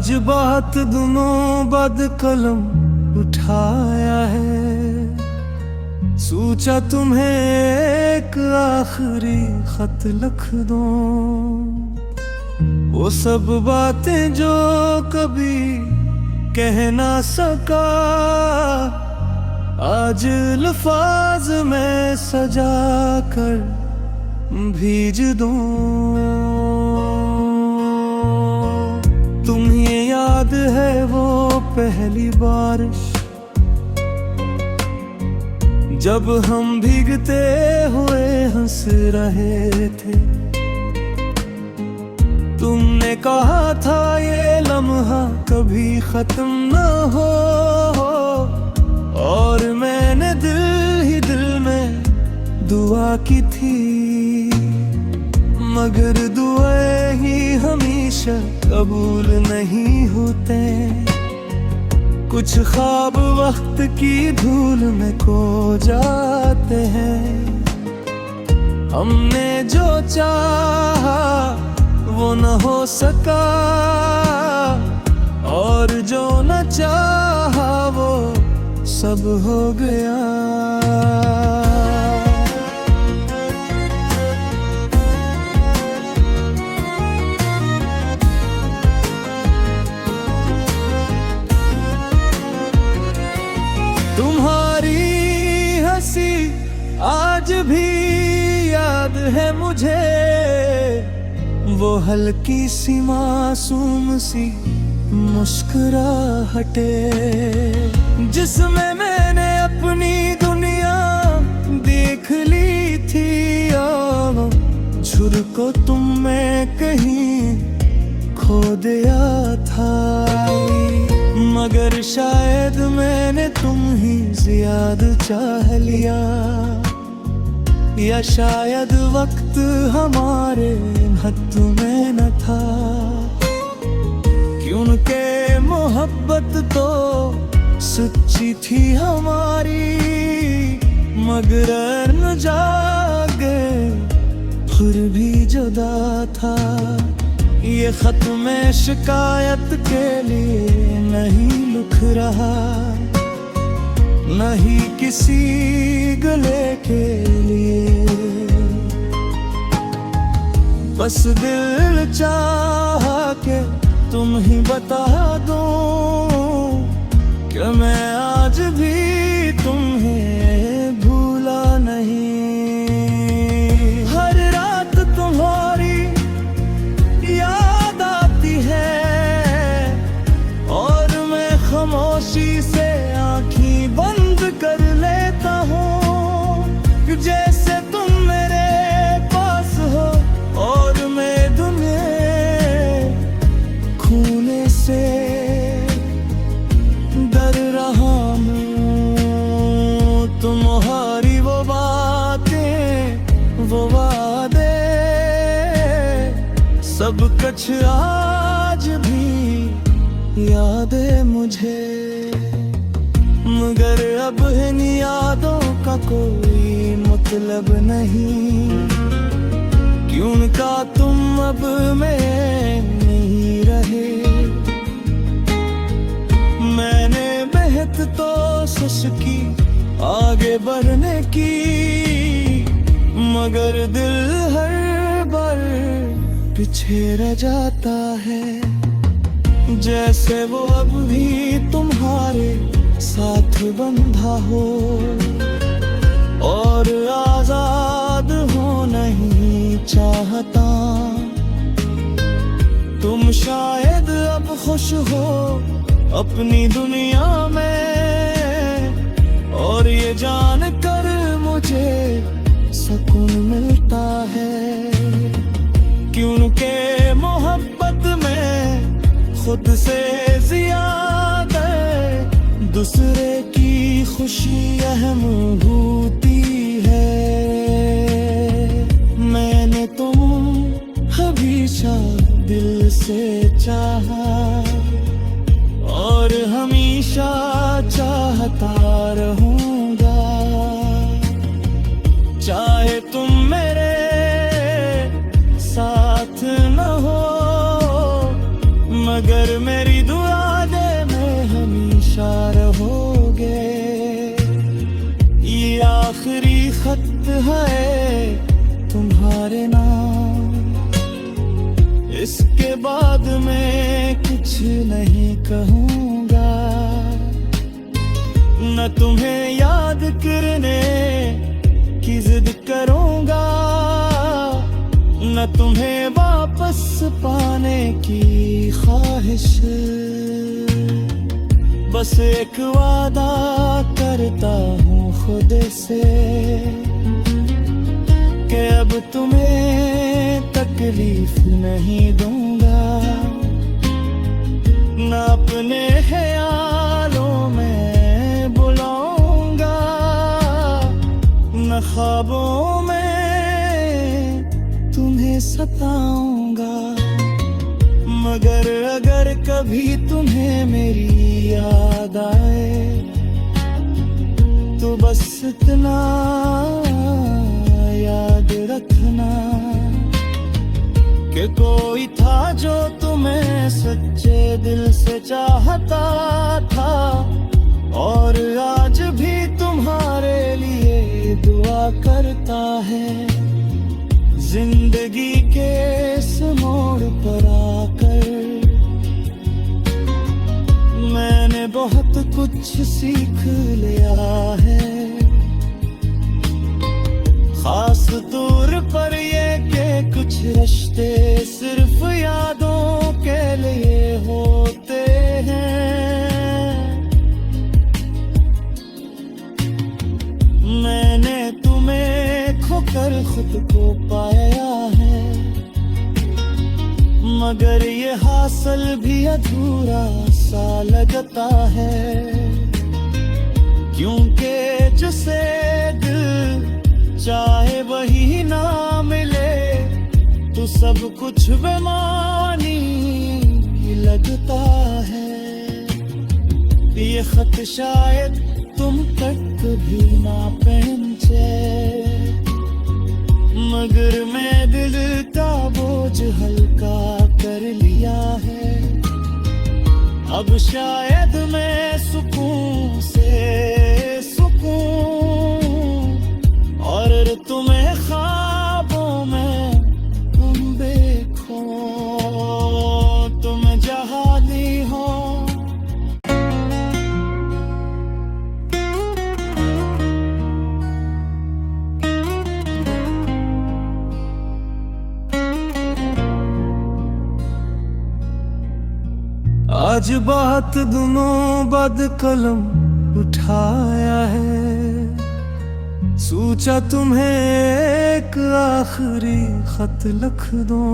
आज बात दोनों बद कलम उठाया है, सोचा तुम्हें एक आखिरी खत लिख दूं। वो सब बातें जो कभी कह ना सका, आज लफ्ज़ में सजा कर भेज दूं। तुम्हें याद है वो पहली बारिश, जब हम भीगते हुए हंस रहे थे। तुमने कहा था ये लम्हा कभी खत्म न हो, और मैंने दिल ही दिल में दुआ की थी। मगर दुआएं ही हमेशा कबूल नहीं होते, कुछ ख्वाब वक्त की धूल में खो जाते हैं। हमने जो चाहा वो न हो सका, और जो न चाहा वो सब हो गया। तुम्हारी हंसी आज भी याद है मुझे, वो हल्की सी मासूम सी मुस्कुराहटे, जिसमें मैंने अपनी दुनिया देख ली थी। झुर को तुम में कहीं खो दिया था, मगर शायद मैंने तुम ही ज्यादा चाह लिया, या शायद वक्त हमारे हद में न था। क्योंकि मोहब्बत तो सच्ची थी हमारी, मगर न जागे फिर भी जुदा था। ये खत में शिकायत के लिए नहीं लिख रहा, नहीं किसी गले के लिए, बस दिल चाहा के तुम ही बता दो कि मैं आज भी तुम्हें भूला नहीं। हर रात तुम्हारी याद आती है, और मैं खामोशी से आँखें बंद कर लेता हूँ, जैसे तुम मेरे पास हो और मैं तुम्हें खोने से डर रहा हूँ। तुम्हारी वो बातें वो वादे सब कुछ आज भी याद है मुझे, मगर अब इन यादों का कोई मतलब नहीं। क्योंकि तुम अब में नहीं रहे। मैंने मेहनत तो सच की आगे बढ़ने की, मगर दिल हर बार पीछे रह जाता है, जैसे वो अब भी तुम्हारे साथ बंधा हो और आजाद हो नहीं चाहता। तुम शायद अब खुश हो अपनी दुनिया में, और ये जान कर मुझे सुकून मिलता है, क्योंकि मोहब्बत में खुद से ज्यादा दूसरे की खुशी अहम होती है। मैंने तुम हमेशा दिल से चाहा और हमेशा चाहता रहूंगा, चाहे तुम मेरे साथ न हो, मगर मेरी है तुम्हारे नाम। इसके बाद मैं कुछ नहीं कहूँगा, न तुम्हें याद करने की जिद करूँगा, न तुम्हें वापस पाने की ख्वाहिश। बस एक वादा करता हूँ खुद से कि अब तुम्हें तकलीफ नहीं दूंगा, न अपने ख्यालों में बुलाऊंगा, न ख्वाबों में तुम्हें सताऊंगा। मगर अगर कभी तुम्हें मेरी याद आए तो बस इतना याद रखना कि कोई था जो तुम्हें सच्चे दिल से चाहता था, और आज भी तुम्हारे लिए दुआ करता है। जिंदगी के इस मोड़ पर आकर मैंने बहुत कुछ सीख लिया है, खास तौर पर ये कि कुछ रिश्ते सिर्फ यादों के लिए होते हैं। मैंने तुम्हें खोकर खुद को पाया है, मगर ये हासिल भी अधूरा सा लगता है, क्योंकि जिसे दिल चाहे वही ना मिले तो सब कुछ बेमानी लगता है। ये खत शायद तुम तक भी ना पहुंचे, मगर मैं दिल का बोझ हल्का कर लिया है। अब शायद मैं सुकून से सुकून और तुम्हें ख्वाबों में तुम देखो, तुम जहाँ दी हो। आज बात दोनों बद कलम उठाया है, सोचा तुम्हें एक आखिरी खत लिख दूं।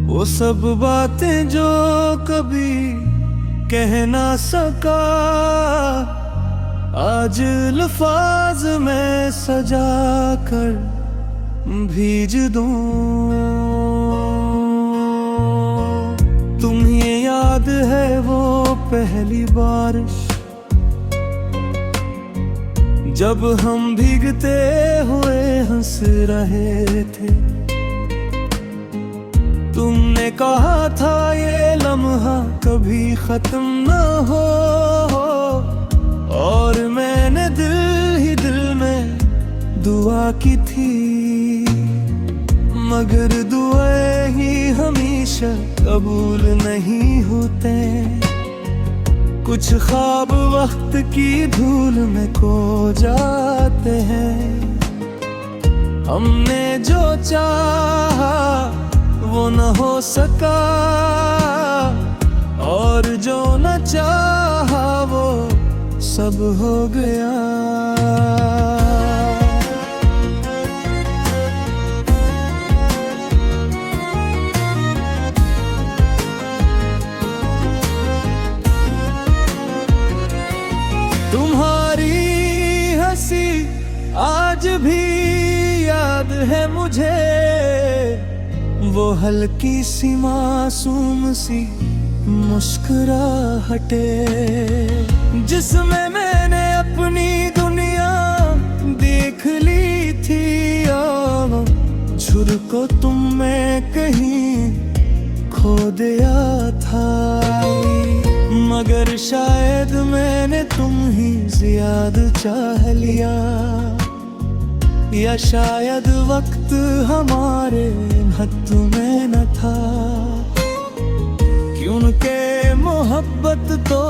वो सब बातें जो कभी कह ना सका आज लफ्ज़ में सजा कर भेज दूं। तुम्हें याद है वो पहली बारिश जब हम भीगते हुए हंस रहे थे। तुमने कहा था ये लम्हा कभी खत्म न हो, और मैंने दिल ही दिल में दुआ की थी, मगर दुआएं ही हमेशा कबूल नहीं होते। कुछ ख्वाब वक्त की धूल में खो जाते हैं। हमने जो चाहा वो न हो सका, और जो न चाहा वो सब हो गया। तुम्हारी हंसी आज भी याद है मुझे, वो हल्की सी मासूम सी मुस्कुराहटें जिसमें मैंने अपनी दुनिया देख ली थी। झुर को तुम में कहीं खो दिया था, मगर शायद मैंने तुम ही ज्यादा चाह लिया। या शायद वक्त हमारे हाथों में न था। क्योंकि मोहब्बत तो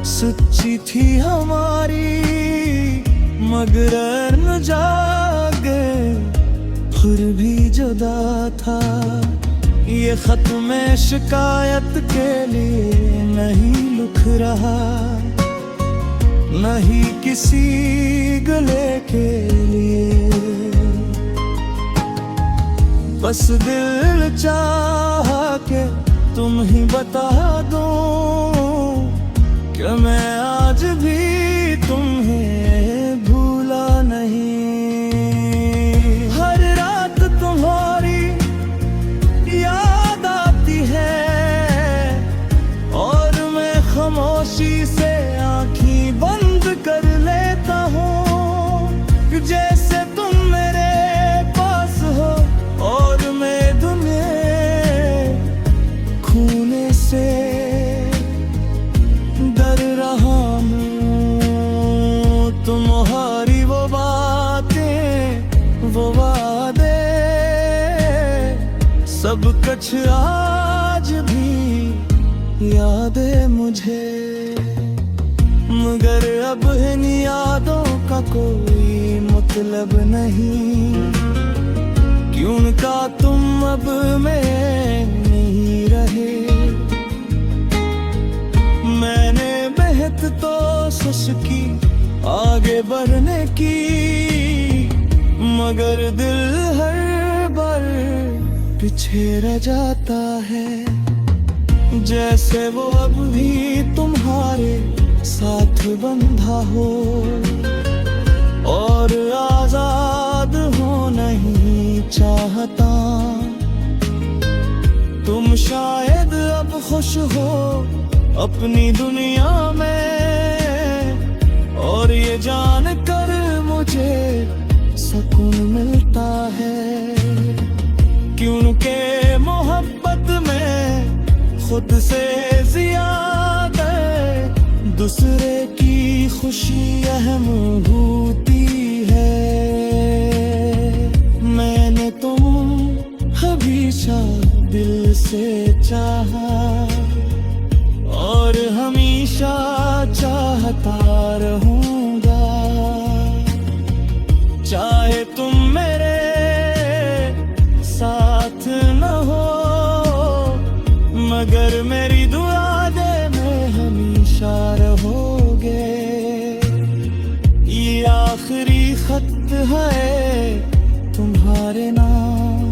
सच्ची थी हमारी, मगर न जागे फिर भी जुदा था। ये खत में शिकायत के लिए नहीं लिख रहा, नहीं किसी गले के लिए। बस दिल चाह के तुम ही बता दो कि मैं आज भी तुम्हें भूला नहीं। हर रात तुम्हारी याद आती है और मैं खामोशी से आँखें बंद कर लेता हूँ, जैसे तुम मेरे पास हो और मैं तुम्हें खोने से डर रहा हूँ। तुम्हारी वो बातें, वो वादे, सब कुछ आज भी याद है मुझे। मगर अब इन यादों का कोई मतलब नहीं, क्योंकि तुम अब में नहीं रहे। मैंने बेहद तो कोशिश की आगे बढ़ने की, मगर दिल हर बार पीछे रह जाता है। जैसे वो अब भी तुम्हारे साथ बंधा हो और आजाद हो नहीं चाहता। तुम शायद अब खुश हो अपनी दुनिया में, और ये जानकर मुझे सुकून मिलता है। क्योंकि मोहब्बत में खुद से ज्यादा दूसरे की खुशी अहम होती है। मैंने तुम हमेशा दिल से चाहा और हमेशा चाहता रहूंगा। चाहे तुम मेरे साथ न हो, मगर मेरी दुआ में हमेशा रहोगे। ये आखिरी खत है तुम्हारे नाम,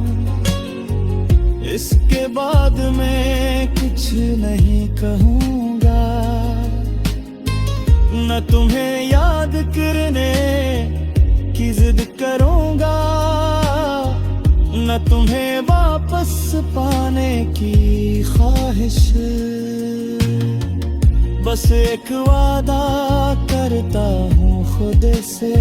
इसके बाद मैं कुछ नहीं कहूँगा। न तुम्हें याद करने की जिद करूँगा, न तुम्हें वापस पाने की ख्वाहिश। बस एक वादा करता हूँ खुद से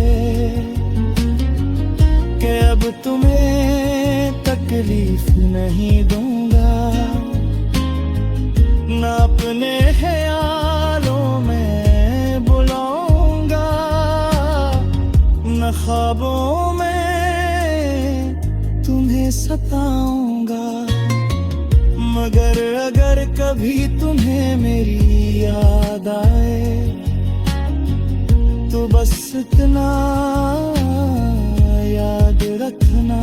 कि अब तुम्हें तकलीफ नहीं दूंगा। न अपने ख्यालों में बुलाऊंगा, न ख्वाबों में तुम्हें सताऊंगा। मगर अगर कभी तुम्हें मेरी याद आए तो बस इतना याद रखना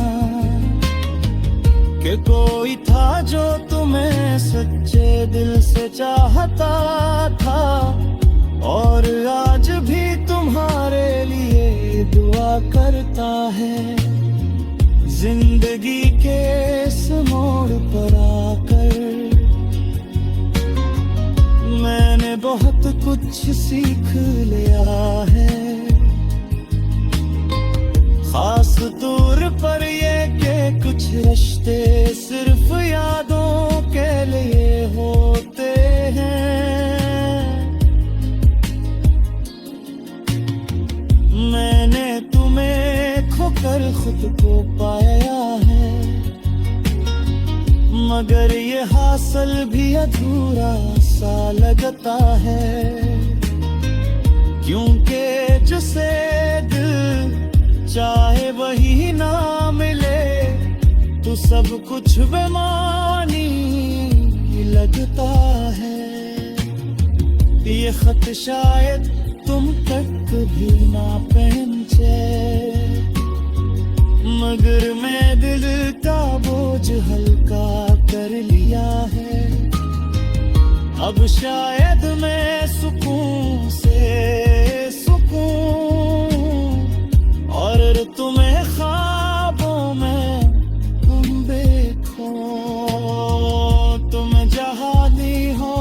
कि कोई था जो तुम्हें सच्चे दिल से चाहता था, और आज भी तुम्हारे लिए दुआ करता है। जिंदगी के इस मोड़ पर आकर मैंने बहुत कुछ सीख लिया है। खास तौर पर ये कि कुछ रिश्ते सिर्फ यादों के लिए होते हैं। मैंने तुम्हें खोकर खुद को पाया है, मगर ये हासिल भी अधूरा सा लगता है। क्योंकि जिसे दिल चाहे सब कुछ बेमानी लगता है। ये खत शायद तुम तक भी ना पहुंचे, मगर मैं दिल का बोझ हल्का कर लिया है। अब शायद मैं सुकून से सुकून, और तुम्हें ख्वाबों में तुम देखो, तुम जहादी हो।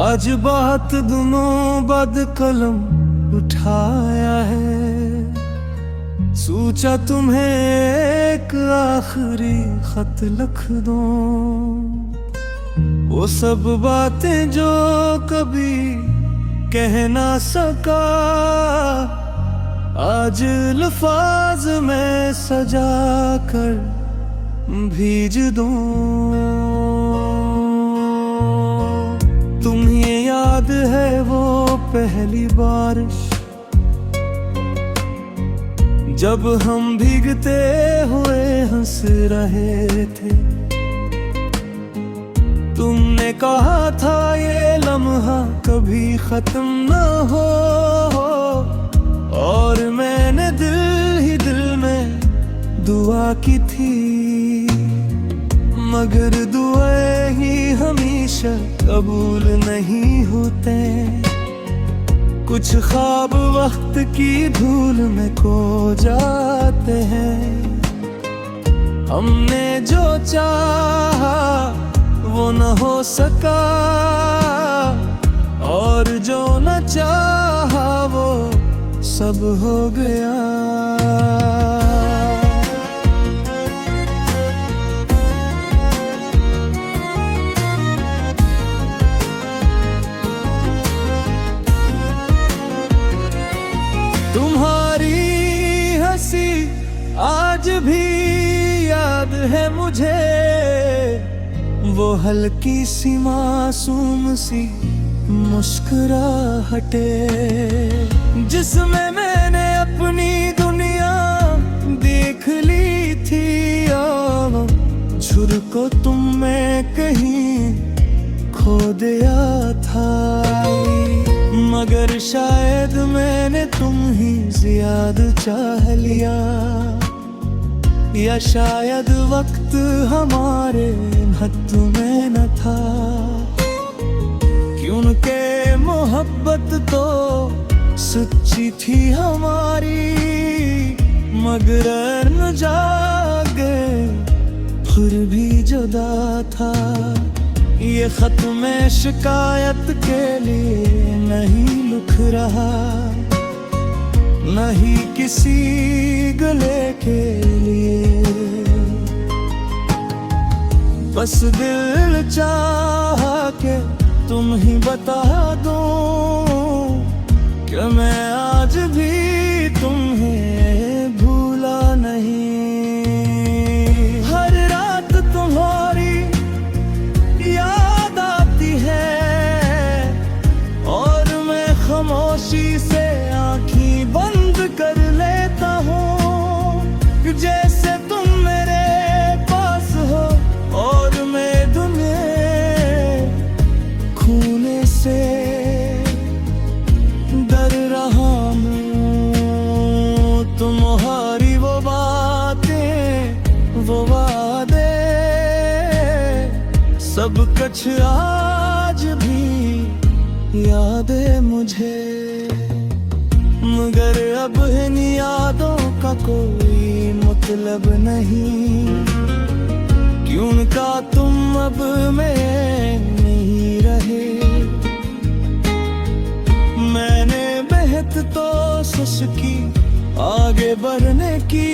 आज बात दोनों बद कलम उठाया है, सोचा तुम्हें एक आखिरी खत लिख दूं। वो सब बातें जो कभी कह ना सका, आज लफ्ज़ में सजा कर भेज दूं। तुम्हें याद है वो पहली बारिश, जब हम भीगते हुए हंस रहे थे। तुमने कहा था ये लम्हा कभी खत्म न हो, और मैंने दिल ही दिल में दुआ की थी। मगर दुआएं ही हमेशा कबूल नहीं होते, कुछ ख्वाब वक्त की धूल में खो जाते हैं। हमने जो चाहा वो न हो सका, और जो न चाहा वो सब हो गया। तुम्हारी हंसी आज भी याद है मुझे, वो हल्की सी मासूम सी मुस्कुराहटे, जिसमें मैंने अपनी दुनिया देख ली थी। झुर को तुम में कहीं खो दिया था, मगर शायद मैंने तुम ही ज्यादा चाह लिया, या शायद वक्त हमारे हद में न था। क्योंकि मोहब्बत तो सच्ची थी हमारी, मगर न जागे फिर भी जुदा था। ये खत में शिकायत के लिए नहीं लिख रहा, नहीं किसी गले के लिए, बस दिल चाहा के तुम ही बता दो कि मैं आज भी तुम्हें भूला नहीं। हर रात तुम्हारी याद आती है, और मैं खामोशी से आँखें बंद कर लेता हूँ, जैसे तुम मेरे पास हो और मैं तुम्हें खोने से डर रहा हूँ। तुम्हारी वो बातें वो वादे सब कुछ आज भी याद है मुझे, मगर अब इन यादों का कोई मतलब नहीं। क्योंकि तुम अब में नहीं रहे, मैंने बेहद तो कोशिश की आगे बढ़ने की,